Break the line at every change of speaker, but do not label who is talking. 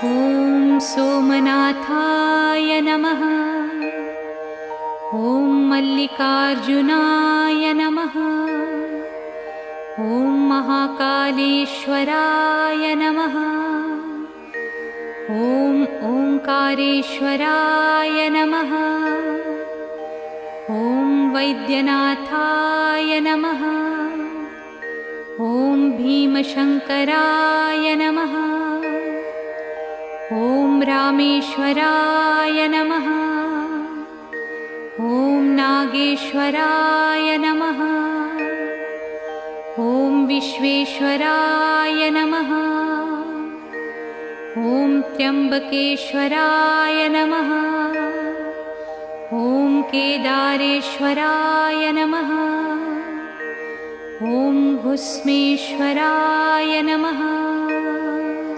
ॐ सोमनाथाय नमः। ॐ मल्लिकार्जुनाय नमः। ॐ महाकालेश्वराय नमः। ॐ ओंकारेश्वराय नमः। ॐ वैद्यनाथाय नमः। ॐ भीमशङ्कराय नमः। ॐ रामेश्वराय नमः। ॐ नागेश्वराय नमः। ॐ विश्वेश्वराय नमः। ॐ त्र्यम्बकेश्वराय नमः। ॐ केदारेश्वराय नमः। ॐ भुस्मेश्वराय नमः।